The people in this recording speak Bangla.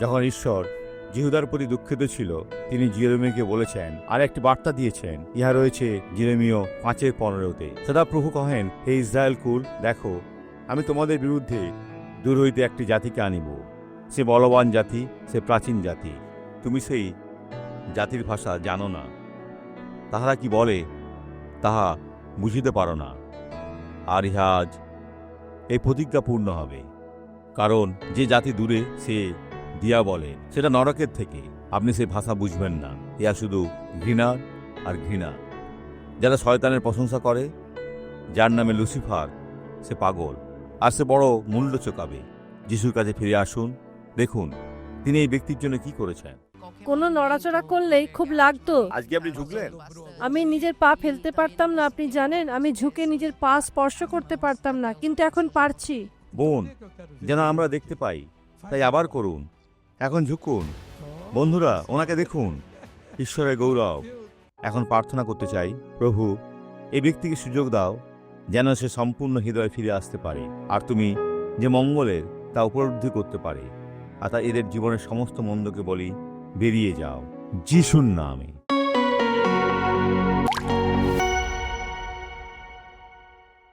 যখন ঈশ্বর জিহুদার প্রতি দুঃখিত ছিল, তিনি জিরেমিয়াকে বলেছেন আর একটি বার্তা দিয়েছেন। ইহা রয়েছে জিরেমিয় 5:15-তে। সদাপ্রভু কহেন, হে ইসরায়েল কুল, দেখো, আমি তোমাদের বিরুদ্ধে দূর হইতে একটি জাতিকে আনিব। সে বলবান জাতি, সে প্রাচীন জাতি। তুমি সেই জাতির ভাষা জানো না, তাহারা কি বলে তাহা বুঝিতে পারো না। আর ইহা আজ এই প্রতিজ্ঞা পূর্ণ হবে, কারণ যে জাতি দূরে সে দিয়া বলে, সেটা নরকের থেকে। আপনি সেই ভাষা বুঝবেন না। ইহা শুধু ঘৃণা আর ঘৃণা। যারা শয়তানের প্রশংসা করে, যার নামে লুসিফার, সে পাগল আর সে বড় মূল্য চোকাবে। যিশুর কাছে ফিরে আসুন, দেখুন তিনি এই ব্যক্তির জন্য কি করেছেন। কোনো নড়াচড়া করলেই খুব লাগতো। আজকে আপনি ঝুঁকলেন। আমি নিজের পা ফেলতে পারতাম না, আপনি জানেন। আমি ঝুঁকে নিজের পা স্পর্শ করতে পারতাম না, কিন্তু এখন পারছি। বোন, যেন আমরা দেখতে পাই, তাই আবার করুন। এখন ঝুঁকুন। বন্ধুরা, ওনাকে দেখুন। ঈশ্বরের গৌরব। এখন প্রার্থনা করতে চাই, প্রভু, এই ব্যক্তিকে সুযোগ দাও যেন সে সম্পূর্ণ হৃদয়ে ফিরে আসতে পারে, আর তুমি যে মঙ্গলের তা উপলব্ধি করতে পারে। আর তা এদের জীবনের সমস্ত মন্দকে বলি, বেরিয়ে যাও যিশুর নামে।